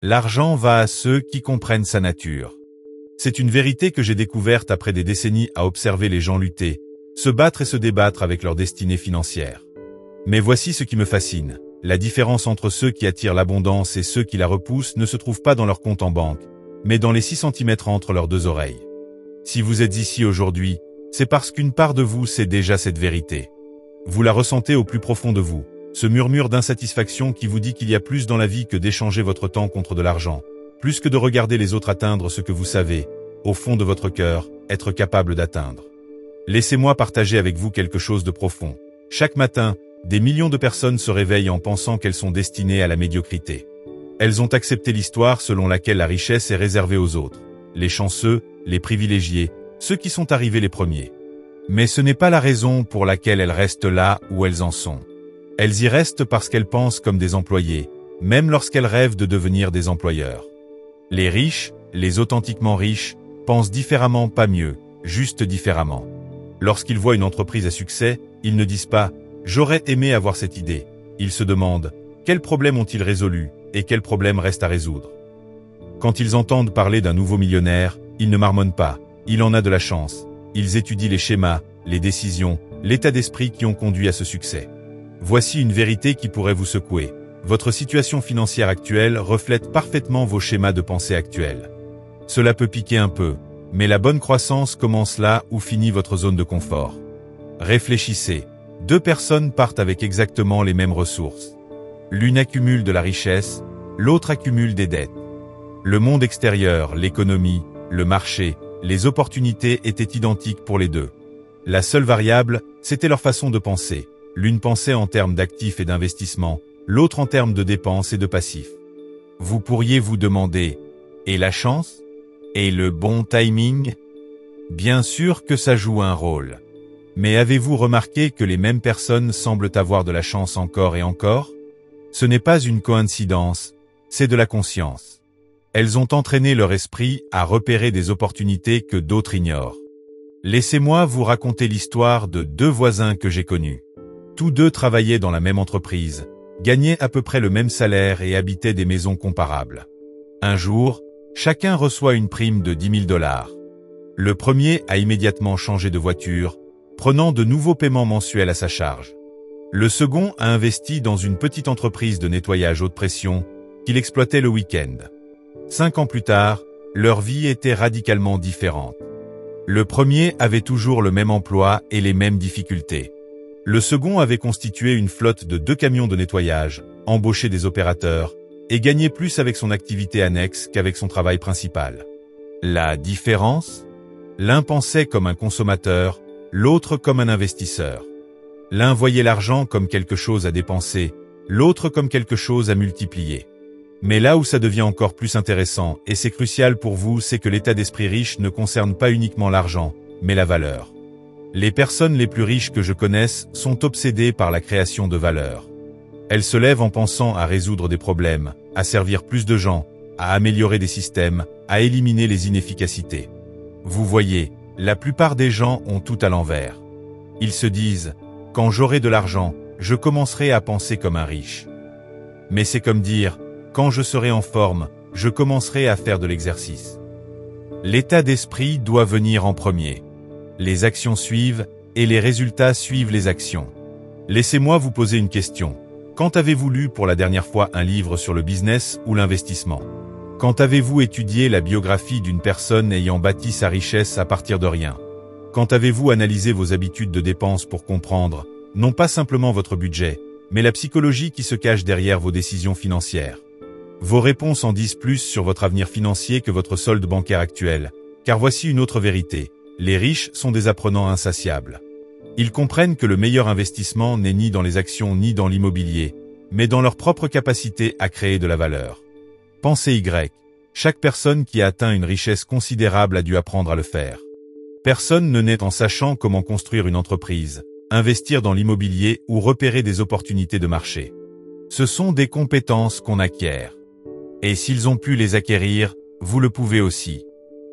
L'argent va à ceux qui comprennent sa nature. C'est une vérité que j'ai découverte après des décennies à observer les gens lutter, se battre et se débattre avec leur destinée financière. Mais voici ce qui me fascine. La différence entre ceux qui attirent l'abondance et ceux qui la repoussent ne se trouve pas dans leur compte en banque, mais dans les 6 centimètres entre leurs 2 oreilles. Si vous êtes ici aujourd'hui, c'est parce qu'une part de vous sait déjà cette vérité. Vous la ressentez au plus profond de vous, ce murmure d'insatisfaction qui vous dit qu'il y a plus dans la vie que d'échanger votre temps contre de l'argent, plus que de regarder les autres atteindre ce que vous savez, au fond de votre cœur, être capable d'atteindre. Laissez-moi partager avec vous quelque chose de profond. Chaque matin, des millions de personnes se réveillent en pensant qu'elles sont destinées à la médiocrité. Elles ont accepté l'histoire selon laquelle la richesse est réservée aux autres, les chanceux, les privilégiés, ceux qui sont arrivés les premiers. Mais ce n'est pas la raison pour laquelle elles restent là où elles en sont. Elles y restent parce qu'elles pensent comme des employés, même lorsqu'elles rêvent de devenir des employeurs. Les riches, les authentiquement riches, pensent différemment, pas mieux, juste différemment. Lorsqu'ils voient une entreprise à succès, ils ne disent pas « j'aurais aimé avoir cette idée ». Ils se demandent « quels problèmes ont-ils résolus et quels problèmes restent à résoudre ». Quand ils entendent parler d'un nouveau millionnaire, ils ne marmonnent pas « il en a de la chance ». Ils étudient les schémas, les décisions, l'état d'esprit qui ont conduit à ce succès. Voici une vérité qui pourrait vous secouer. Votre situation financière actuelle reflète parfaitement vos schémas de pensée actuels. Cela peut piquer un peu, mais la bonne croissance commence là où finit votre zone de confort. Réfléchissez. 2 personnes partent avec exactement les mêmes ressources. L'une accumule de la richesse, l'autre accumule des dettes. Le monde extérieur, l'économie, le marché, les opportunités étaient identiques pour les deux. La seule variable, c'était leur façon de penser. L'une pensait en termes d'actifs et d'investissements, l'autre en termes de dépenses et de passifs. Vous pourriez vous demander, et la chance? Et le bon timing? Bien sûr que ça joue un rôle. Mais avez-vous remarqué que les mêmes personnes semblent avoir de la chance encore et encore? Ce n'est pas une coïncidence, c'est de la conscience. Elles ont entraîné leur esprit à repérer des opportunités que d'autres ignorent. Laissez-moi vous raconter l'histoire de 2 voisins que j'ai connus. Tous 2 travaillaient dans la même entreprise, gagnaient à peu près le même salaire et habitaient des maisons comparables. Un jour, chacun reçoit une prime de 10 000 $. Le premier a immédiatement changé de voiture, prenant de nouveaux paiements mensuels à sa charge. Le second a investi dans une petite entreprise de nettoyage haute pression qu'il exploitait le week-end. 5 ans plus tard, leur vie était radicalement différente. Le premier avait toujours le même emploi et les mêmes difficultés. Le second avait constitué une flotte de 2 camions de nettoyage, embauché des opérateurs, et gagné plus avec son activité annexe qu'avec son travail principal. La différence? L'un pensait comme un consommateur, l'autre comme un investisseur. L'un voyait l'argent comme quelque chose à dépenser, l'autre comme quelque chose à multiplier. Mais là où ça devient encore plus intéressant, et c'est crucial pour vous, c'est que l'état d'esprit riche ne concerne pas uniquement l'argent, mais la valeur. Les personnes les plus riches que je connaisse sont obsédées par la création de valeur. Elles se lèvent en pensant à résoudre des problèmes, à servir plus de gens, à améliorer des systèmes, à éliminer les inefficacités. Vous voyez, la plupart des gens ont tout à l'envers. Ils se disent « Quand j'aurai de l'argent, je commencerai à penser comme un riche. » Mais c'est comme dire « Quand je serai en forme, je commencerai à faire de l'exercice. » L'état d'esprit doit venir en premier. Les actions suivent, et les résultats suivent les actions. Laissez-moi vous poser une question. Quand avez-vous lu pour la dernière fois un livre sur le business ou l'investissement? Quand avez-vous étudié la biographie d'une personne ayant bâti sa richesse à partir de rien? Quand avez-vous analysé vos habitudes de dépenses pour comprendre, non pas simplement votre budget, mais la psychologie qui se cache derrière vos décisions financières? Vos réponses en disent plus sur votre avenir financier que votre solde bancaire actuel, car voici une autre vérité. Les riches sont des apprenants insatiables. Ils comprennent que le meilleur investissement n'est ni dans les actions ni dans l'immobilier, mais dans leur propre capacité à créer de la valeur. Pensez Y. Chaque personne qui a atteint une richesse considérable a dû apprendre à le faire. Personne ne naît en sachant comment construire une entreprise, investir dans l'immobilier ou repérer des opportunités de marché. Ce sont des compétences qu'on acquiert. Et s'ils ont pu les acquérir, vous le pouvez aussi.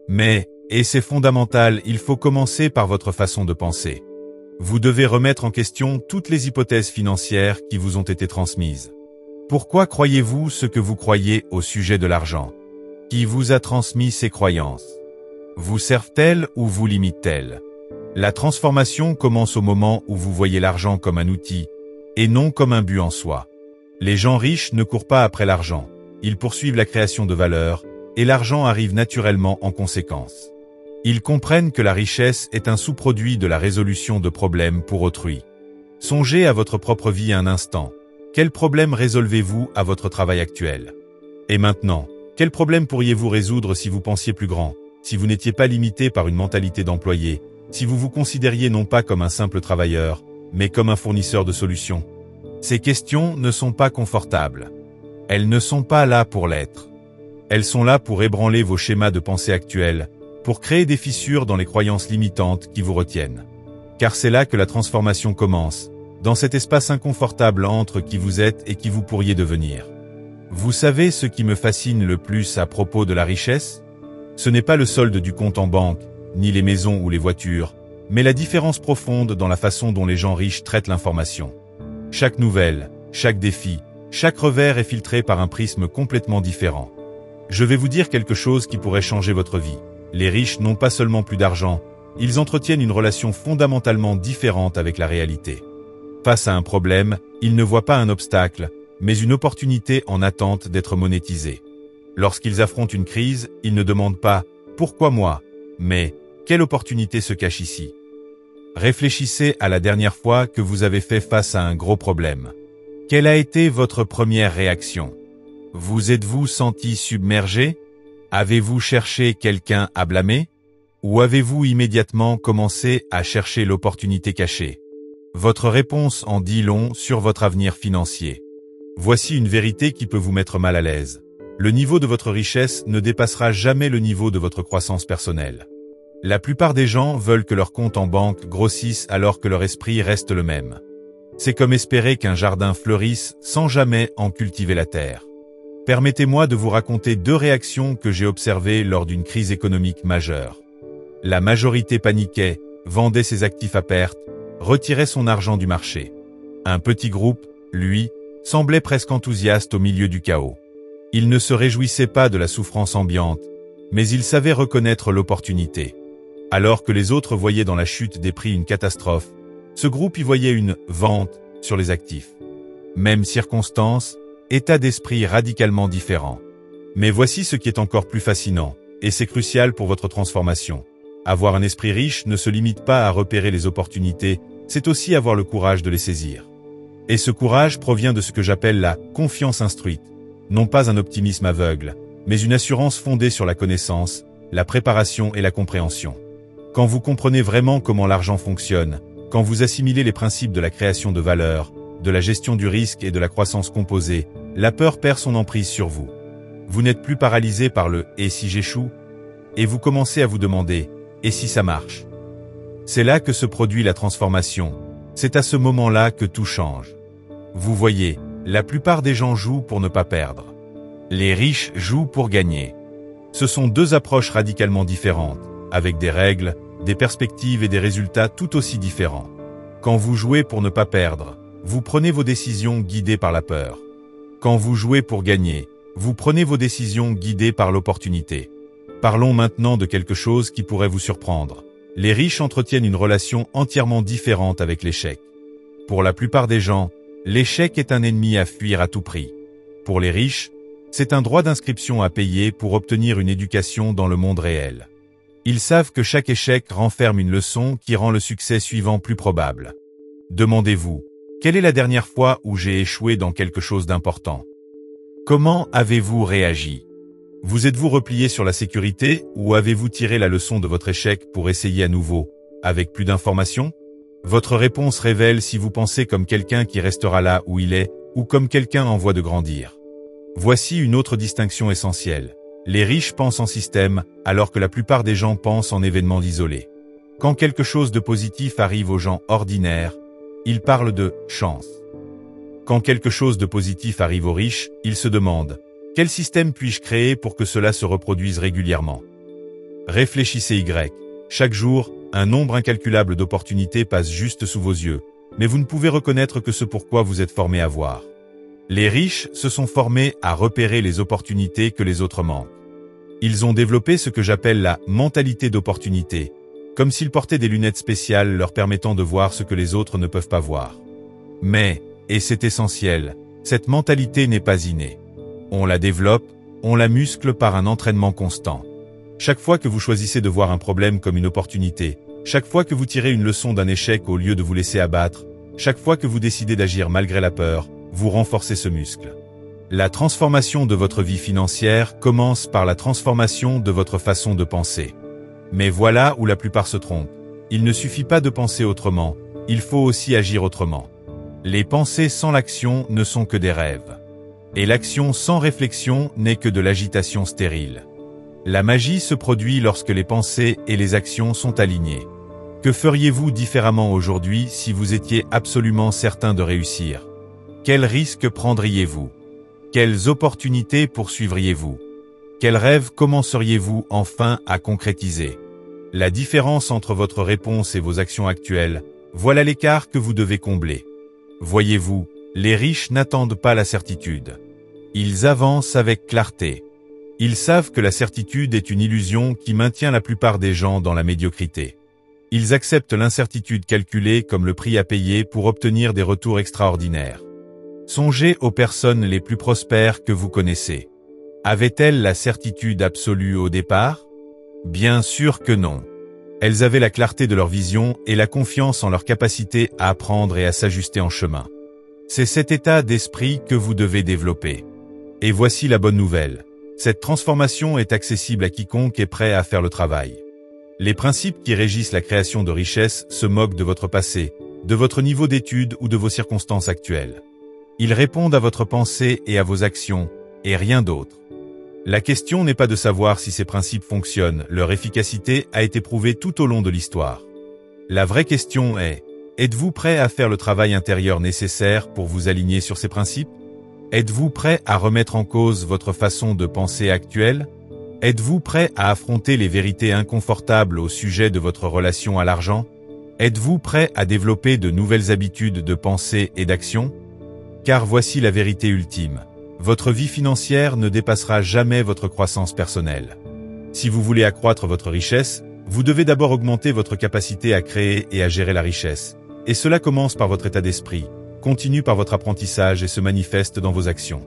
Mais, et c'est fondamental, il faut commencer par votre façon de penser. Vous devez remettre en question toutes les hypothèses financières qui vous ont été transmises. Pourquoi croyez-vous ce que vous croyez au sujet de l'argent? Qui vous a transmis ces croyances? Vous servent-elles ou vous limitent-elles? La transformation commence au moment où vous voyez l'argent comme un outil, et non comme un but en soi. Les gens riches ne courent pas après l'argent, ils poursuivent la création de valeur, et l'argent arrive naturellement en conséquence. Ils comprennent que la richesse est un sous-produit de la résolution de problèmes pour autrui. Songez à votre propre vie un instant. Quel problème résolvez-vous à votre travail actuel? Et maintenant, quel problème pourriez-vous résoudre si vous pensiez plus grand, si vous n'étiez pas limité par une mentalité d'employé, si vous vous considériez non pas comme un simple travailleur, mais comme un fournisseur de solutions? Ces questions ne sont pas confortables. Elles ne sont pas là pour l'être. Elles sont là pour ébranler vos schémas de pensée actuels, pour créer des fissures dans les croyances limitantes qui vous retiennent. Car c'est là que la transformation commence, dans cet espace inconfortable entre qui vous êtes et qui vous pourriez devenir. Vous savez ce qui me fascine le plus à propos de la richesse? Ce n'est pas le solde du compte en banque, ni les maisons ou les voitures, mais la différence profonde dans la façon dont les gens riches traitent l'information. Chaque nouvelle, chaque défi, chaque revers est filtré par un prisme complètement différent. Je vais vous dire quelque chose qui pourrait changer votre vie. Les riches n'ont pas seulement plus d'argent, ils entretiennent une relation fondamentalement différente avec la réalité. Face à un problème, ils ne voient pas un obstacle, mais une opportunité en attente d'être monétisée. Lorsqu'ils affrontent une crise, ils ne demandent pas « Pourquoi moi ?», mais « Quelle opportunité se cache ici ?» Réfléchissez à la dernière fois que vous avez fait face à un gros problème. Quelle a été votre première réaction? Vous êtes-vous senti submergé? Avez-vous cherché quelqu'un à blâmer? Ou avez-vous immédiatement commencé à chercher l'opportunité cachée? Votre réponse en dit long sur votre avenir financier. Voici une vérité qui peut vous mettre mal à l'aise. Le niveau de votre richesse ne dépassera jamais le niveau de votre croissance personnelle. La plupart des gens veulent que leur compte en banque grossisse alors que leur esprit reste le même. C'est comme espérer qu'un jardin fleurisse sans jamais en cultiver la terre. Permettez-moi de vous raconter 2 réactions que j'ai observées lors d'une crise économique majeure. La majorité paniquait, vendait ses actifs à perte, retirait son argent du marché. Un petit groupe, lui, semblait presque enthousiaste au milieu du chaos. Il ne se réjouissait pas de la souffrance ambiante, mais il savait reconnaître l'opportunité. Alors que les autres voyaient dans la chute des prix une catastrophe, ce groupe y voyait une « vente » sur les actifs. Même circonstance, état d'esprit radicalement différent. Mais voici ce qui est encore plus fascinant, et c'est crucial pour votre transformation. Avoir un esprit riche ne se limite pas à repérer les opportunités, c'est aussi avoir le courage de les saisir. Et ce courage provient de ce que j'appelle la confiance instruite. Non pas un optimisme aveugle, mais une assurance fondée sur la connaissance, la préparation et la compréhension. Quand vous comprenez vraiment comment l'argent fonctionne, quand vous assimilez les principes de la création de valeur, de la gestion du risque et de la croissance composée, la peur perd son emprise sur vous. Vous n'êtes plus paralysé par le « et si j'échoue ?» et vous commencez à vous demander « et si ça marche ?» C'est là que se produit la transformation. C'est à ce moment-là que tout change. Vous voyez, la plupart des gens jouent pour ne pas perdre. Les riches jouent pour gagner. Ce sont 2 approches radicalement différentes, avec des règles, des perspectives et des résultats tout aussi différents. Quand vous jouez pour ne pas perdre, vous prenez vos décisions guidées par la peur. Quand vous jouez pour gagner, vous prenez vos décisions guidées par l'opportunité. Parlons maintenant de quelque chose qui pourrait vous surprendre. Les riches entretiennent une relation entièrement différente avec l'échec. Pour la plupart des gens, l'échec est un ennemi à fuir à tout prix. Pour les riches, c'est un droit d'inscription à payer pour obtenir une éducation dans le monde réel. Ils savent que chaque échec renferme une leçon qui rend le succès suivant plus probable. Demandez-vous, quelle est la dernière fois où j'ai échoué dans quelque chose d'important? Comment avez-vous réagi? Vous êtes-vous replié sur la sécurité ou avez-vous tiré la leçon de votre échec pour essayer à nouveau, avec plus d'informations? Votre réponse révèle si vous pensez comme quelqu'un qui restera là où il est ou comme quelqu'un en voie de grandir. Voici une autre distinction essentielle. Les riches pensent en système, alors que la plupart des gens pensent en événements isolés. Quand quelque chose de positif arrive aux gens ordinaires, ils parlent de « chance ». Quand quelque chose de positif arrive aux riches, ils se demandent « Quel système puis-je créer pour que cela se reproduise régulièrement ?» Réfléchissez Y. Chaque jour, un nombre incalculable d'opportunités passe juste sous vos yeux, mais vous ne pouvez reconnaître que ce pourquoi vous êtes formé à voir. Les riches se sont formés à repérer les opportunités que les autres manquent. Ils ont développé ce que j'appelle la mentalité d'opportunité, comme s'ils portaient des lunettes spéciales leur permettant de voir ce que les autres ne peuvent pas voir. Mais, et c'est essentiel, cette mentalité n'est pas innée. On la développe, on la muscle par un entraînement constant. Chaque fois que vous choisissez de voir un problème comme une opportunité, chaque fois que vous tirez une leçon d'un échec au lieu de vous laisser abattre, chaque fois que vous décidez d'agir malgré la peur, vous renforcez ce muscle. La transformation de votre vie financière commence par la transformation de votre façon de penser. Mais voilà où la plupart se trompent. Il ne suffit pas de penser autrement, il faut aussi agir autrement. Les pensées sans l'action ne sont que des rêves. Et l'action sans réflexion n'est que de l'agitation stérile. La magie se produit lorsque les pensées et les actions sont alignées. Que feriez-vous différemment aujourd'hui si vous étiez absolument certain de réussir? Quels risques prendriez-vous? Quelles opportunités poursuivriez-vous? Quels rêves commenceriez-vous enfin à concrétiser? La différence entre votre réponse et vos actions actuelles, voilà l'écart que vous devez combler. Voyez-vous, les riches n'attendent pas la certitude. Ils avancent avec clarté. Ils savent que la certitude est une illusion qui maintient la plupart des gens dans la médiocrité. Ils acceptent l'incertitude calculée comme le prix à payer pour obtenir des retours extraordinaires. Songez aux personnes les plus prospères que vous connaissez. Avaient-elles la certitude absolue au départ? Bien sûr que non. Elles avaient la clarté de leur vision et la confiance en leur capacité à apprendre et à s'ajuster en chemin. C'est cet état d'esprit que vous devez développer. Et voici la bonne nouvelle. Cette transformation est accessible à quiconque est prêt à faire le travail. Les principes qui régissent la création de richesse se moquent de votre passé, de votre niveau d'études ou de vos circonstances actuelles. Ils répondent à votre pensée et à vos actions, et rien d'autre. La question n'est pas de savoir si ces principes fonctionnent, leur efficacité a été prouvée tout au long de l'histoire. La vraie question est, êtes-vous prêt à faire le travail intérieur nécessaire pour vous aligner sur ces principes? Êtes-vous prêt à remettre en cause votre façon de penser actuelle? Êtes-vous prêt à affronter les vérités inconfortables au sujet de votre relation à l'argent? Êtes-vous prêt à développer de nouvelles habitudes de pensée et d'action? Car voici la vérité ultime. Votre vie financière ne dépassera jamais votre croissance personnelle. Si vous voulez accroître votre richesse, vous devez d'abord augmenter votre capacité à créer et à gérer la richesse. Et cela commence par votre état d'esprit, continue par votre apprentissage et se manifeste dans vos actions.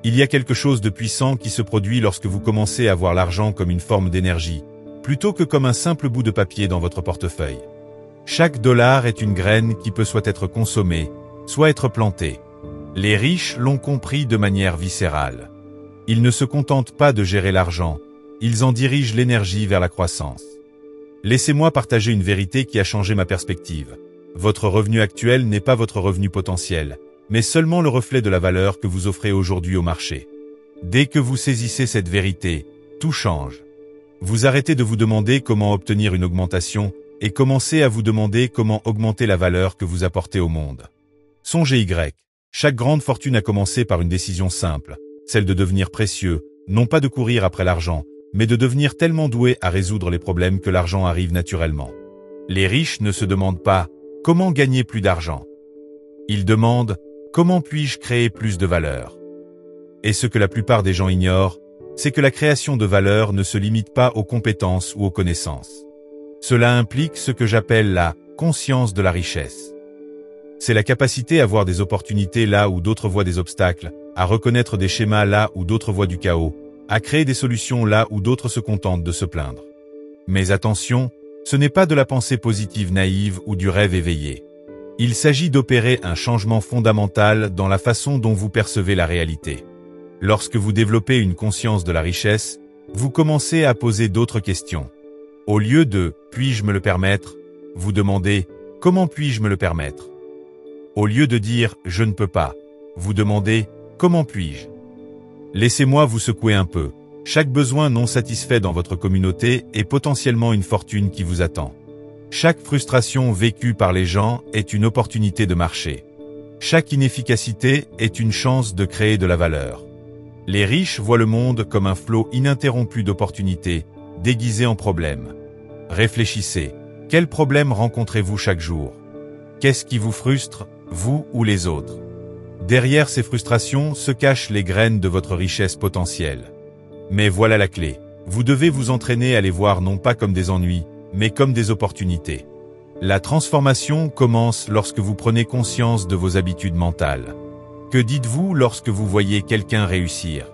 Il y a quelque chose de puissant qui se produit lorsque vous commencez à voir l'argent comme une forme d'énergie, plutôt que comme un simple bout de papier dans votre portefeuille. Chaque dollar est une graine qui peut soit être consommée, soit être plantée. Les riches l'ont compris de manière viscérale. Ils ne se contentent pas de gérer l'argent, ils en dirigent l'énergie vers la croissance. Laissez-moi partager une vérité qui a changé ma perspective. Votre revenu actuel n'est pas votre revenu potentiel, mais seulement le reflet de la valeur que vous offrez aujourd'hui au marché. Dès que vous saisissez cette vérité, tout change. Vous arrêtez de vous demander comment obtenir une augmentation et commencez à vous demander comment augmenter la valeur que vous apportez au monde. Songez Y. Chaque grande fortune a commencé par une décision simple, celle de devenir précieux, non pas de courir après l'argent, mais de devenir tellement doué à résoudre les problèmes que l'argent arrive naturellement. Les riches ne se demandent pas « Comment gagner plus d'argent ?» Ils demandent « Comment puis-je créer plus de valeur ?» Et ce que la plupart des gens ignorent, c'est que la création de valeur ne se limite pas aux compétences ou aux connaissances. Cela implique ce que j'appelle la conscience de la richesse. C'est la capacité à voir des opportunités là où d'autres voient des obstacles, à reconnaître des schémas là où d'autres voient du chaos, à créer des solutions là où d'autres se contentent de se plaindre. Mais attention, ce n'est pas de la pensée positive naïve ou du rêve éveillé. Il s'agit d'opérer un changement fondamental dans la façon dont vous percevez la réalité. Lorsque vous développez une conscience de la richesse, vous commencez à poser d'autres questions. Au lieu de « puis-je me le permettre ?», vous demandez « comment puis-je me le permettre ?» Au lieu de dire « je ne peux pas », vous demandez « comment puis-je ?» Laissez-moi vous secouer un peu. Chaque besoin non satisfait dans votre communauté est potentiellement une fortune qui vous attend. Chaque frustration vécue par les gens est une opportunité de marché. Chaque inefficacité est une chance de créer de la valeur. Les riches voient le monde comme un flot ininterrompu d'opportunités, déguisées en problèmes. Réfléchissez. Quels problèmes rencontrez-vous chaque jour? Qu'est-ce qui vous frustre, vous ou les autres? Derrière ces frustrations se cachent les graines de votre richesse potentielle. Mais voilà la clé. Vous devez vous entraîner à les voir non pas comme des ennuis, mais comme des opportunités. La transformation commence lorsque vous prenez conscience de vos habitudes mentales. Que dites-vous lorsque vous voyez quelqu'un réussir?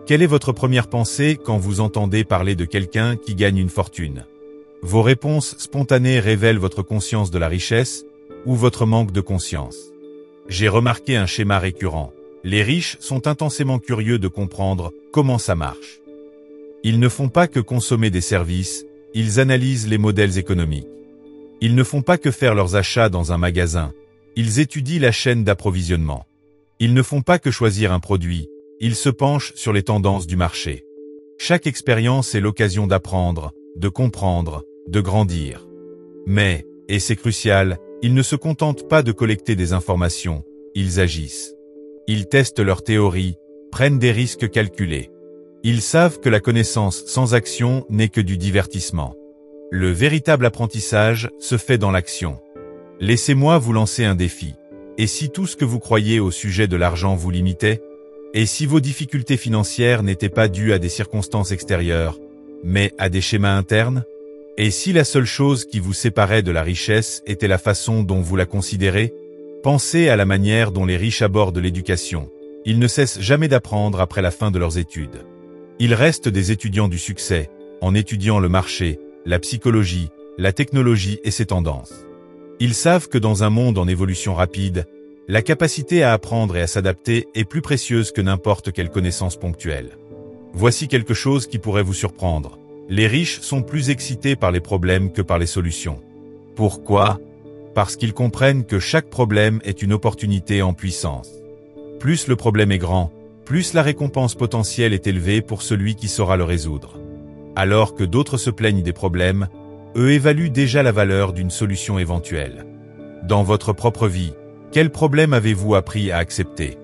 Quelle est votre première pensée quand vous entendez parler de quelqu'un qui gagne une fortune? Vos réponses spontanées révèlent votre conscience de la richesse ou votre manque de conscience. J'ai remarqué un schéma récurrent. Les riches sont intensément curieux de comprendre comment ça marche. Ils ne font pas que consommer des services, ils analysent les modèles économiques. Ils ne font pas que faire leurs achats dans un magasin, ils étudient la chaîne d'approvisionnement. Ils ne font pas que choisir un produit, ils se penchent sur les tendances du marché. Chaque expérience est l'occasion d'apprendre, de comprendre, de grandir. Mais, et c'est crucial, ils ne se contentent pas de collecter des informations, ils agissent. Ils testent leurs théories, prennent des risques calculés. Ils savent que la connaissance sans action n'est que du divertissement. Le véritable apprentissage se fait dans l'action. Laissez-moi vous lancer un défi. Et si tout ce que vous croyez au sujet de l'argent vous limitait? Et si vos difficultés financières n'étaient pas dues à des circonstances extérieures, mais à des schémas internes? Et si la seule chose qui vous séparait de la richesse était la façon dont vous la considérez? Pensez à la manière dont les riches abordent l'éducation. Ils ne cessent jamais d'apprendre après la fin de leurs études. Ils restent des étudiants du succès, en étudiant le marché, la psychologie, la technologie et ses tendances. Ils savent que dans un monde en évolution rapide, la capacité à apprendre et à s'adapter est plus précieuse que n'importe quelle connaissance ponctuelle. Voici quelque chose qui pourrait vous surprendre. Les riches sont plus excités par les problèmes que par les solutions. Pourquoi? Parce qu'ils comprennent que chaque problème est une opportunité en puissance. Plus le problème est grand, plus la récompense potentielle est élevée pour celui qui saura le résoudre. Alors que d'autres se plaignent des problèmes, eux évaluent déjà la valeur d'une solution éventuelle. Dans votre propre vie, quels problèmes avez-vous appris à accepter?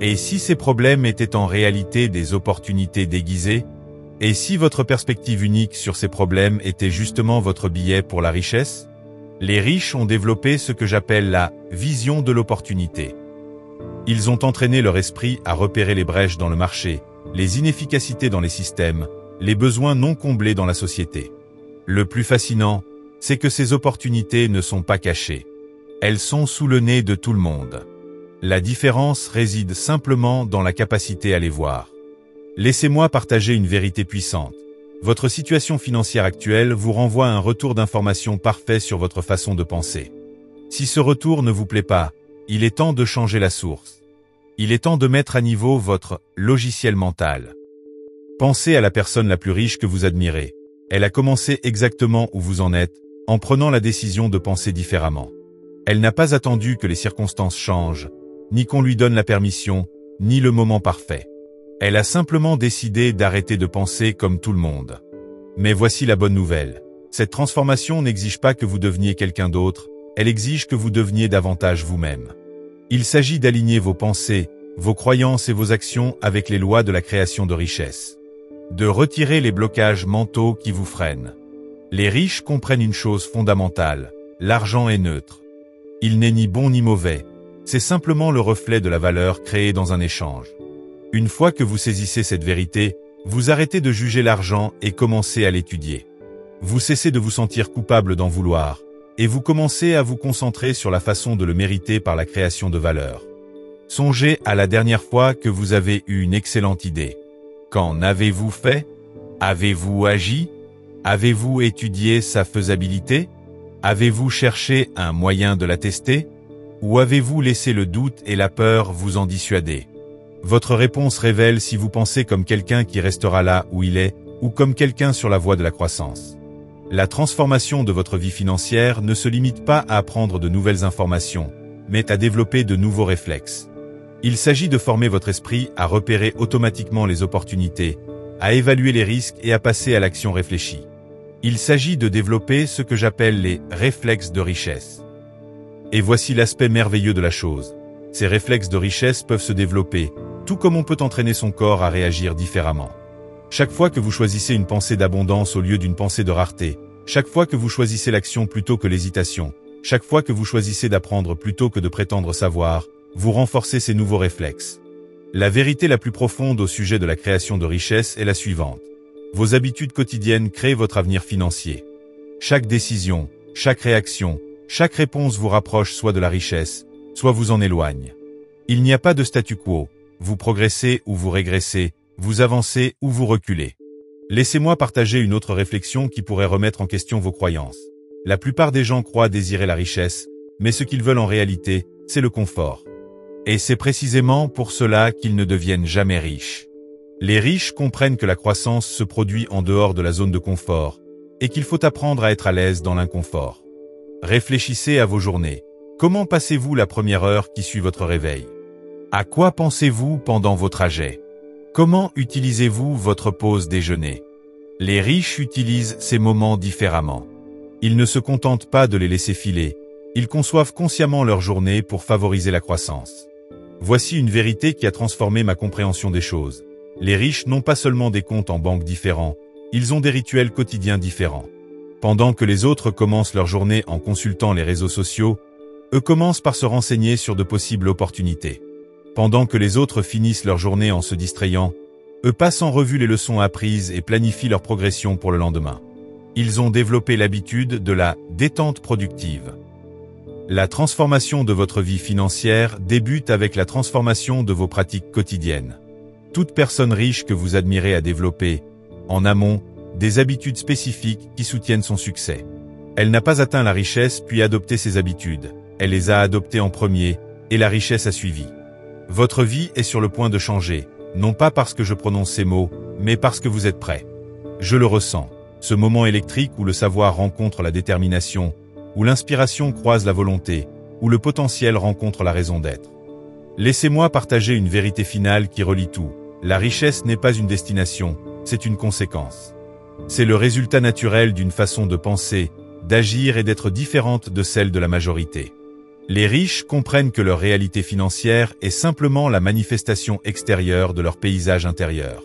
Et si ces problèmes étaient en réalité des opportunités déguisées? Et si votre perspective unique sur ces problèmes était justement votre billet pour la richesse? Les riches ont développé ce que j'appelle la vision de l'opportunité. Ils ont entraîné leur esprit à repérer les brèches dans le marché, les inefficacités dans les systèmes, les besoins non comblés dans la société. Le plus fascinant, c'est que ces opportunités ne sont pas cachées. Elles sont sous le nez de tout le monde. La différence réside simplement dans la capacité à les voir. Laissez-moi partager une vérité puissante. Votre situation financière actuelle vous renvoie un retour d'information parfait sur votre façon de penser. Si ce retour ne vous plaît pas, il est temps de changer la source. Il est temps de mettre à niveau votre logiciel mental. Pensez à la personne la plus riche que vous admirez. Elle a commencé exactement où vous en êtes, en prenant la décision de penser différemment. Elle n'a pas attendu que les circonstances changent, ni qu'on lui donne la permission, ni le moment parfait. Elle a simplement décidé d'arrêter de penser comme tout le monde. Mais voici la bonne nouvelle. Cette transformation n'exige pas que vous deveniez quelqu'un d'autre, elle exige que vous deveniez davantage vous-même. Il s'agit d'aligner vos pensées, vos croyances et vos actions avec les lois de la création de richesse. De retirer les blocages mentaux qui vous freinent. Les riches comprennent une chose fondamentale, l'argent est neutre. Il n'est ni bon ni mauvais, c'est simplement le reflet de la valeur créée dans un échange. Une fois que vous saisissez cette vérité, vous arrêtez de juger l'argent et commencez à l'étudier. Vous cessez de vous sentir coupable d'en vouloir, et vous commencez à vous concentrer sur la façon de le mériter par la création de valeur. Songez à la dernière fois que vous avez eu une excellente idée. Qu'en avez-vous fait? Avez-vous agi? Avez-vous étudié sa faisabilité? Avez-vous cherché un moyen de la tester? Ou avez-vous laissé le doute et la peur vous en dissuader? Votre réponse révèle si vous pensez comme quelqu'un qui restera là où il est, ou comme quelqu'un sur la voie de la croissance. La transformation de votre vie financière ne se limite pas à apprendre de nouvelles informations, mais à développer de nouveaux réflexes. Il s'agit de former votre esprit à repérer automatiquement les opportunités, à évaluer les risques et à passer à l'action réfléchie. Il s'agit de développer ce que j'appelle les réflexes de richesse. Et voici l'aspect merveilleux de la chose. Ces réflexes de richesse peuvent se développer, tout comme on peut entraîner son corps à réagir différemment. Chaque fois que vous choisissez une pensée d'abondance au lieu d'une pensée de rareté, chaque fois que vous choisissez l'action plutôt que l'hésitation, chaque fois que vous choisissez d'apprendre plutôt que de prétendre savoir, vous renforcez ces nouveaux réflexes. La vérité la plus profonde au sujet de la création de richesse est la suivante. Vos habitudes quotidiennes créent votre avenir financier. Chaque décision, chaque réaction, chaque réponse vous rapproche soit de la richesse, soit vous en éloigne. Il n'y a pas de statu quo. Vous progressez ou vous régressez, vous avancez ou vous reculez. Laissez-moi partager une autre réflexion qui pourrait remettre en question vos croyances. La plupart des gens croient désirer la richesse, mais ce qu'ils veulent en réalité, c'est le confort. Et c'est précisément pour cela qu'ils ne deviennent jamais riches. Les riches comprennent que la croissance se produit en dehors de la zone de confort, et qu'il faut apprendre à être à l'aise dans l'inconfort. Réfléchissez à vos journées. Comment passez-vous la première heure qui suit votre réveil? À quoi pensez-vous pendant vos trajets? Comment utilisez-vous votre pause déjeuner? Les riches utilisent ces moments différemment. Ils ne se contentent pas de les laisser filer, ils conçoivent consciemment leur journée pour favoriser la croissance. Voici une vérité qui a transformé ma compréhension des choses. Les riches n'ont pas seulement des comptes en banque différents, ils ont des rituels quotidiens différents. Pendant que les autres commencent leur journée en consultant les réseaux sociaux, eux commencent par se renseigner sur de possibles opportunités. Pendant que les autres finissent leur journée en se distrayant, eux passent en revue les leçons apprises et planifient leur progression pour le lendemain. Ils ont développé l'habitude de la détente productive. La transformation de votre vie financière débute avec la transformation de vos pratiques quotidiennes. Toute personne riche que vous admirez a développé, en amont, des habitudes spécifiques qui soutiennent son succès. Elle n'a pas atteint la richesse puis adopté ses habitudes. Elle les a adoptées en premier, et la richesse a suivi. Votre vie est sur le point de changer, non pas parce que je prononce ces mots, mais parce que vous êtes prêt. Je le ressens. Ce moment électrique où le savoir rencontre la détermination, où l'inspiration croise la volonté, où le potentiel rencontre la raison d'être. Laissez-moi partager une vérité finale qui relie tout. La richesse n'est pas une destination, c'est une conséquence. C'est le résultat naturel d'une façon de penser, d'agir et d'être différente de celle de la majorité. Les riches comprennent que leur réalité financière est simplement la manifestation extérieure de leur paysage intérieur.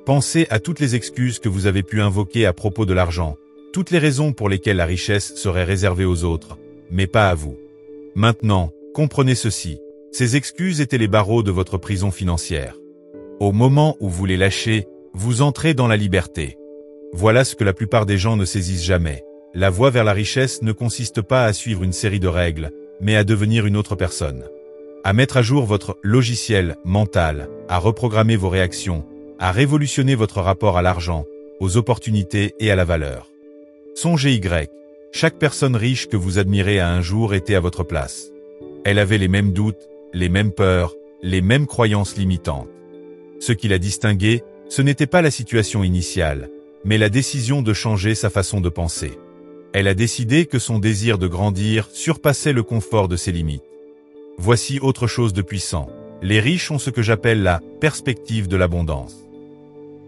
Pensez à toutes les excuses que vous avez pu invoquer à propos de l'argent, toutes les raisons pour lesquelles la richesse serait réservée aux autres, mais pas à vous. Maintenant, comprenez ceci, ces excuses étaient les barreaux de votre prison financière. Au moment où vous les lâchez, vous entrez dans la liberté. Voilà ce que la plupart des gens ne saisissent jamais. La voie vers la richesse ne consiste pas à suivre une série de règles, mais à devenir une autre personne. À mettre à jour votre logiciel mental, à reprogrammer vos réactions, à révolutionner votre rapport à l'argent, aux opportunités et à la valeur. Songez chaque personne riche que vous admirez a un jour été à votre place. Elle avait les mêmes doutes, les mêmes peurs, les mêmes croyances limitantes. Ce qui la distinguait, ce n'était pas la situation initiale, mais la décision de changer sa façon de penser. Elle a décidé que son désir de grandir surpassait le confort de ses limites. Voici autre chose de puissant. Les riches ont ce que j'appelle la perspective de l'abondance.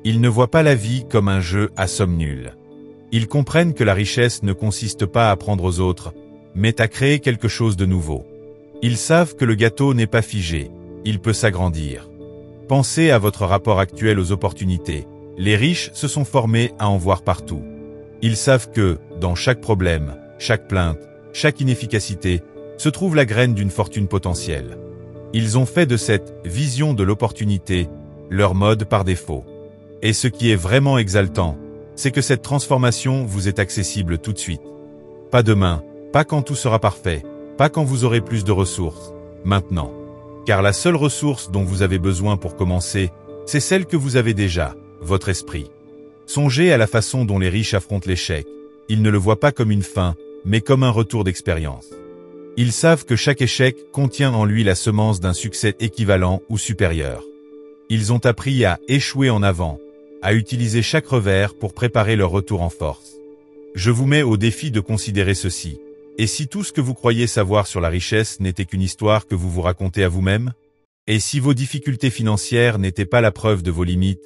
Ils ne voient pas la vie comme un jeu à somme nulle. Ils comprennent que la richesse ne consiste pas à prendre aux autres, mais à créer quelque chose de nouveau. Ils savent que le gâteau n'est pas figé, il peut s'agrandir. Pensez à votre rapport actuel aux opportunités. Les riches se sont formés à en voir partout. Ils savent que, dans chaque problème, chaque plainte, chaque inefficacité, se trouve la graine d'une fortune potentielle. Ils ont fait de cette vision de l'opportunité leur mode par défaut. Et ce qui est vraiment exaltant, c'est que cette transformation vous est accessible tout de suite. Pas demain, pas quand tout sera parfait, pas quand vous aurez plus de ressources, maintenant. Car la seule ressource dont vous avez besoin pour commencer, c'est celle que vous avez déjà, votre esprit. Songez à la façon dont les riches affrontent l'échec. Ils ne le voient pas comme une fin, mais comme un retour d'expérience. Ils savent que chaque échec contient en lui la semence d'un succès équivalent ou supérieur. Ils ont appris à échouer en avant, à utiliser chaque revers pour préparer leur retour en force. Je vous mets au défi de considérer ceci. Et si tout ce que vous croyez savoir sur la richesse n'était qu'une histoire que vous vous racontez à vous-même? Et si vos difficultés financières n'étaient pas la preuve de vos limites,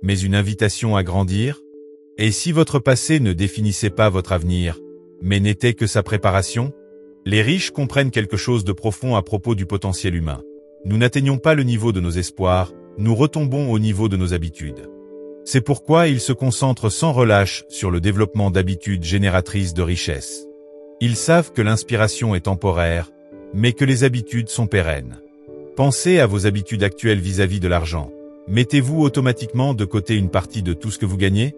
mais une invitation à grandir? Et si votre passé ne définissait pas votre avenir, mais n'était que sa préparation? Les riches comprennent quelque chose de profond à propos du potentiel humain. Nous n'atteignons pas le niveau de nos espoirs, nous retombons au niveau de nos habitudes. C'est pourquoi ils se concentrent sans relâche sur le développement d'habitudes génératrices de richesse. Ils savent que l'inspiration est temporaire, mais que les habitudes sont pérennes. Pensez à vos habitudes actuelles vis-à-vis de l'argent. Mettez-vous automatiquement de côté une partie de tout ce que vous gagnez?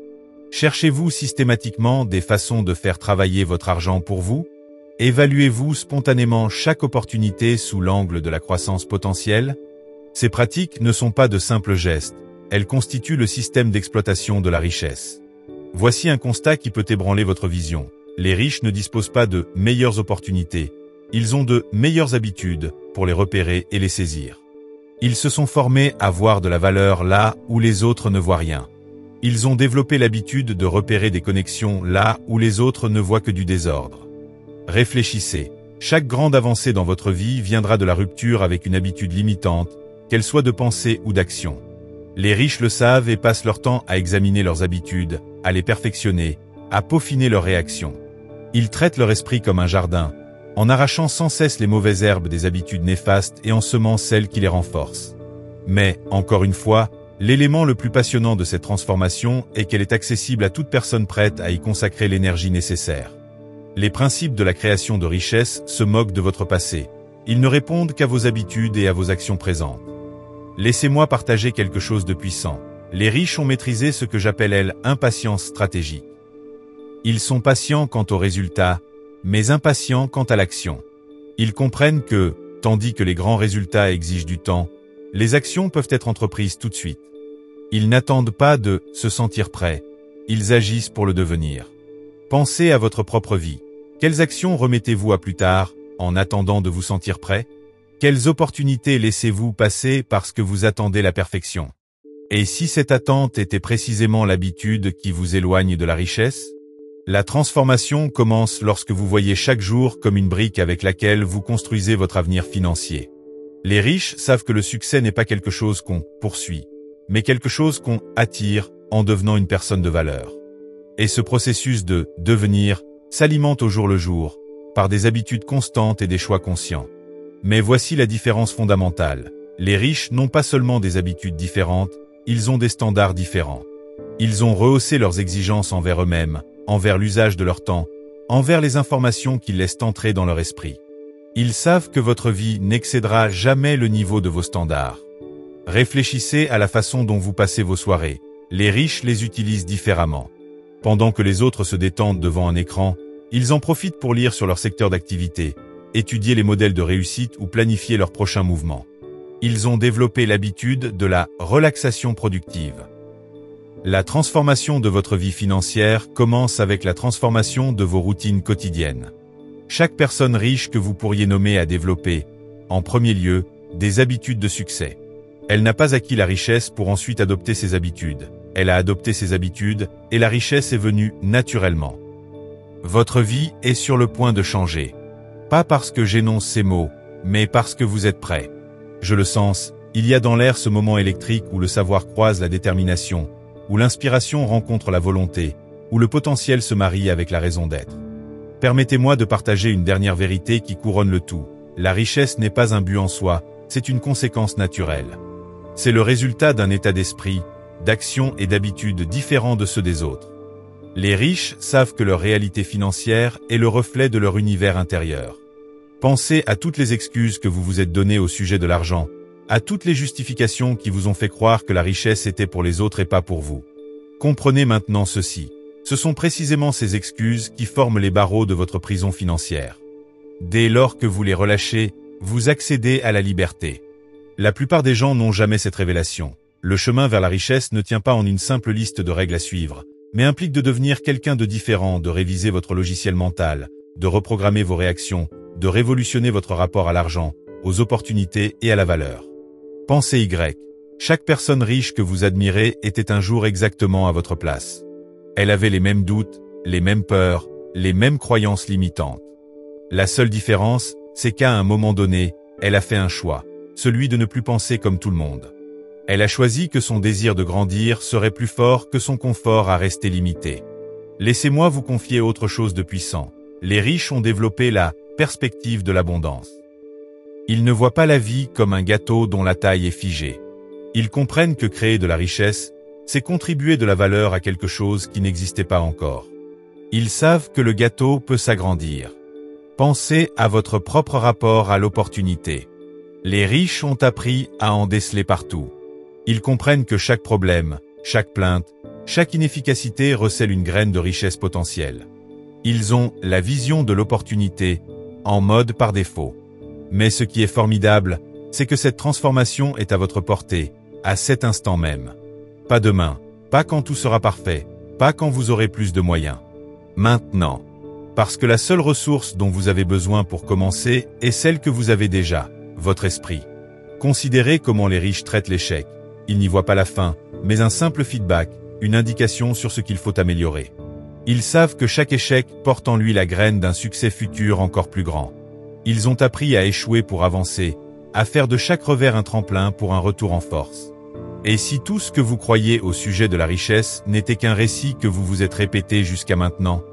Cherchez-vous systématiquement des façons de faire travailler votre argent pour vous? Évaluez-vous spontanément chaque opportunité sous l'angle de la croissance potentielle? Ces pratiques ne sont pas de simples gestes, elles constituent le système d'exploitation de la richesse. Voici un constat qui peut ébranler votre vision. Les riches ne disposent pas de meilleures opportunités, ils ont de meilleures habitudes pour les repérer et les saisir. Ils se sont formés à voir de la valeur là où les autres ne voient rien. Ils ont développé l'habitude de repérer des connexions là où les autres ne voient que du désordre. Réfléchissez. Chaque grande avancée dans votre vie viendra de la rupture avec une habitude limitante, qu'elle soit de pensée ou d'action. Les riches le savent et passent leur temps à examiner leurs habitudes, à les perfectionner, à peaufiner leurs réactions. Ils traitent leur esprit comme un jardin, en arrachant sans cesse les mauvaises herbes des habitudes néfastes et en semant celles qui les renforcent. Mais, encore une fois, l'élément le plus passionnant de cette transformation est qu'elle est accessible à toute personne prête à y consacrer l'énergie nécessaire. Les principes de la création de richesse se moquent de votre passé. Ils ne répondent qu'à vos habitudes et à vos actions présentes. Laissez-moi partager quelque chose de puissant. Les riches ont maîtrisé ce que j'appelle l'impatience stratégique. Ils sont patients quant aux résultats, mais impatients quant à l'action. Ils comprennent que, tandis que les grands résultats exigent du temps, les actions peuvent être entreprises tout de suite. Ils n'attendent pas de se sentir prêts, ils agissent pour le devenir. Pensez à votre propre vie. Quelles actions remettez-vous à plus tard, en attendant de vous sentir prêt? Quelles opportunités laissez-vous passer parce que vous attendez la perfection? Et si cette attente était précisément l'habitude qui vous éloigne de la richesse? La transformation commence lorsque vous voyez chaque jour comme une brique avec laquelle vous construisez votre avenir financier. Les riches savent que le succès n'est pas quelque chose qu'on poursuit, mais quelque chose qu'on attire en devenant une personne de valeur. Et ce processus de devenir s'alimente au jour le jour, par des habitudes constantes et des choix conscients. Mais voici la différence fondamentale. Les riches n'ont pas seulement des habitudes différentes, ils ont des standards différents. Ils ont rehaussé leurs exigences envers eux-mêmes, envers l'usage de leur temps, envers les informations qu'ils laissent entrer dans leur esprit. Ils savent que votre vie n'excédera jamais le niveau de vos standards. Réfléchissez à la façon dont vous passez vos soirées. Les riches les utilisent différemment. Pendant que les autres se détendent devant un écran, ils en profitent pour lire sur leur secteur d'activité, étudier les modèles de réussite ou planifier leurs prochains mouvements. Ils ont développé l'habitude de la relaxation productive. La transformation de votre vie financière commence avec la transformation de vos routines quotidiennes. Chaque personne riche que vous pourriez nommer a développé, en premier lieu, des habitudes de succès. Elle n'a pas acquis la richesse pour ensuite adopter ses habitudes. Elle a adopté ses habitudes et la richesse est venue naturellement. Votre vie est sur le point de changer. Pas parce que j'énonce ces mots, mais parce que vous êtes prêt. Je le sens, il y a dans l'air ce moment électrique où le savoir croise la détermination, où l'inspiration rencontre la volonté, où le potentiel se marie avec la raison d'être. Permettez-moi de partager une dernière vérité qui couronne le tout. La richesse n'est pas un but en soi, c'est une conséquence naturelle. C'est le résultat d'un état d'esprit, d'action et d'habitudes différents de ceux des autres. Les riches savent que leur réalité financière est le reflet de leur univers intérieur. Pensez à toutes les excuses que vous vous êtes données au sujet de l'argent, à toutes les justifications qui vous ont fait croire que la richesse était pour les autres et pas pour vous. Comprenez maintenant ceci. Ce sont précisément ces excuses qui forment les barreaux de votre prison financière. Dès lors que vous les relâchez, vous accédez à la liberté. La plupart des gens n'ont jamais cette révélation. Le chemin vers la richesse ne tient pas en une simple liste de règles à suivre, mais implique de devenir quelqu'un de différent, de réviser votre logiciel mental, de reprogrammer vos réactions, de révolutionner votre rapport à l'argent, aux opportunités et à la valeur. Pensez Y. Chaque personne riche que vous admirez était un jour exactement à votre place. Elle avait les mêmes doutes, les mêmes peurs, les mêmes croyances limitantes. La seule différence, c'est qu'à un moment donné, elle a fait un choix, celui de ne plus penser comme tout le monde. Elle a choisi que son désir de grandir serait plus fort que son confort à rester limité. Laissez-moi vous confier autre chose de puissant. Les riches ont développé la perspective de l'abondance. Ils ne voient pas la vie comme un gâteau dont la taille est figée. Ils comprennent que créer de la richesse, c'est contribuer de la valeur à quelque chose qui n'existait pas encore. Ils savent que le gâteau peut s'agrandir. Pensez à votre propre rapport à l'opportunité. Les riches ont appris à en déceler partout. Ils comprennent que chaque problème, chaque plainte, chaque inefficacité recèle une graine de richesse potentielle. Ils ont la vision de l'opportunité, en mode par défaut. Mais ce qui est formidable, c'est que cette transformation est à votre portée, à cet instant même. Pas demain, pas quand tout sera parfait, pas quand vous aurez plus de moyens. Maintenant. Parce que la seule ressource dont vous avez besoin pour commencer est celle que vous avez déjà, votre esprit. Considérez comment les riches traitent l'échec. Ils n'y voient pas la fin, mais un simple feedback, une indication sur ce qu'il faut améliorer. Ils savent que chaque échec porte en lui la graine d'un succès futur encore plus grand. Ils ont appris à échouer pour avancer, à faire de chaque revers un tremplin pour un retour en force. Et si tout ce que vous croyez au sujet de la richesse n'était qu'un récit que vous vous êtes répété jusqu'à maintenant?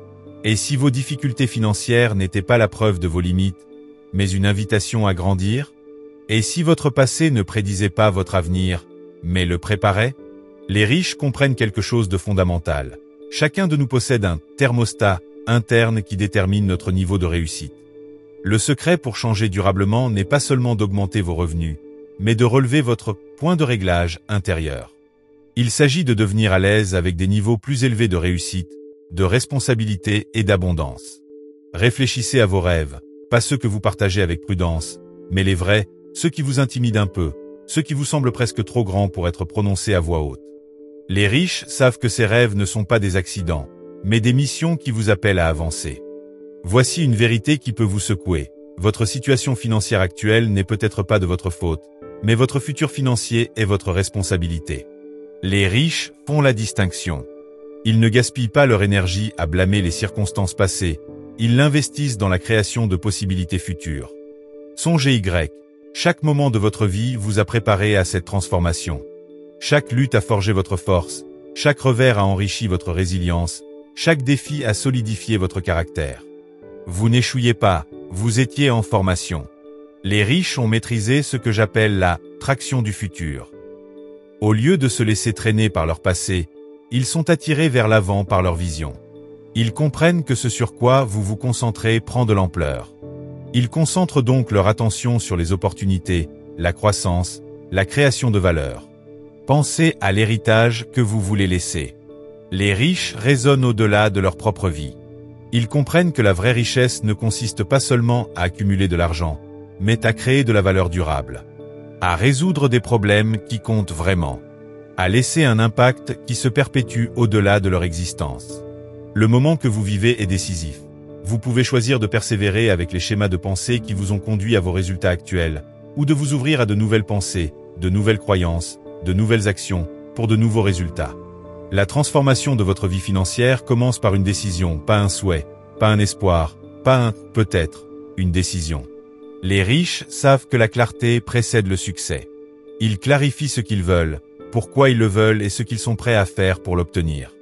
Et si vos difficultés financières n'étaient pas la preuve de vos limites, mais une invitation à grandir? Et si votre passé ne prédisait pas votre avenir, mais le préparait? Les riches comprennent quelque chose de fondamental. Chacun de nous possède un thermostat interne qui détermine notre niveau de réussite. Le secret pour changer durablement n'est pas seulement d'augmenter vos revenus, mais de relever votre point de réglage intérieur. Il s'agit de devenir à l'aise avec des niveaux plus élevés de réussite, de responsabilité et d'abondance. Réfléchissez à vos rêves, pas ceux que vous partagez avec prudence, mais les vrais, ceux qui vous intimident un peu, ceux qui vous semblent presque trop grands pour être prononcés à voix haute. Les riches savent que ces rêves ne sont pas des accidents, mais des missions qui vous appellent à avancer. Voici une vérité qui peut vous secouer. Votre situation financière actuelle n'est peut-être pas de votre faute, mais votre futur financier est votre responsabilité. Les riches font la distinction. Ils ne gaspillent pas leur énergie à blâmer les circonstances passées, ils l'investissent dans la création de possibilités futures. Songez chaque moment de votre vie vous a préparé à cette transformation. Chaque lutte a forgé votre force, chaque revers a enrichi votre résilience, chaque défi a solidifié votre caractère. Vous n'échouiez pas, vous étiez en formation. Les riches ont maîtrisé ce que j'appelle la traction du futur. Au lieu de se laisser traîner par leur passé, ils sont attirés vers l'avant par leur vision. Ils comprennent que ce sur quoi vous vous concentrez prend de l'ampleur. Ils concentrent donc leur attention sur les opportunités, la croissance, la création de valeur. Pensez à l'héritage que vous voulez laisser. Les riches raisonnent au-delà de leur propre vie. Ils comprennent que la vraie richesse ne consiste pas seulement à accumuler de l'argent, mais à créer de la valeur durable, à résoudre des problèmes qui comptent vraiment, à laisser un impact qui se perpétue au-delà de leur existence. Le moment que vous vivez est décisif. Vous pouvez choisir de persévérer avec les schémas de pensée qui vous ont conduit à vos résultats actuels, ou de vous ouvrir à de nouvelles pensées, de nouvelles croyances, de nouvelles actions, pour de nouveaux résultats. La transformation de votre vie financière commence par une décision, pas un souhait, pas un espoir, pas un « peut-être », une décision. Les riches savent que la clarté précède le succès. Ils clarifient ce qu'ils veulent, pourquoi ils le veulent et ce qu'ils sont prêts à faire pour l'obtenir.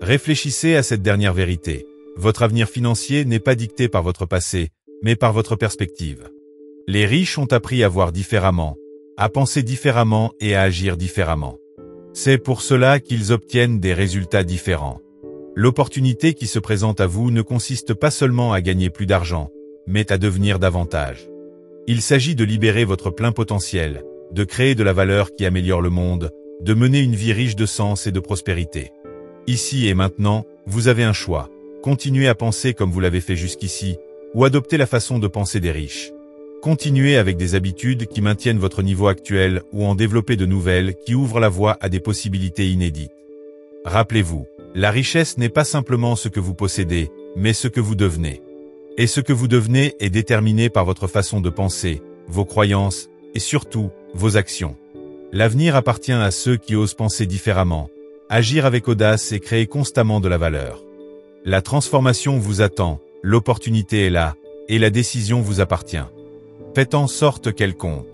Réfléchissez à cette dernière vérité. Votre avenir financier n'est pas dicté par votre passé, mais par votre perspective. Les riches ont appris à voir différemment, à penser différemment et à agir différemment. C'est pour cela qu'ils obtiennent des résultats différents. L'opportunité qui se présente à vous ne consiste pas seulement à gagner plus d'argent, mais à devenir davantage. Il s'agit de libérer votre plein potentiel, de créer de la valeur qui améliore le monde, de mener une vie riche de sens et de prospérité. Ici et maintenant, vous avez un choix. Continuez à penser comme vous l'avez fait jusqu'ici, ou adopter la façon de penser des riches. Continuez avec des habitudes qui maintiennent votre niveau actuel ou en développer de nouvelles qui ouvrent la voie à des possibilités inédites. Rappelez-vous, la richesse n'est pas simplement ce que vous possédez, mais ce que vous devenez. Et ce que vous devenez est déterminé par votre façon de penser, vos croyances, et surtout, vos actions. L'avenir appartient à ceux qui osent penser différemment, agir avec audace et créer constamment de la valeur. La transformation vous attend, l'opportunité est là, et la décision vous appartient. Faites en sorte qu'elle compte.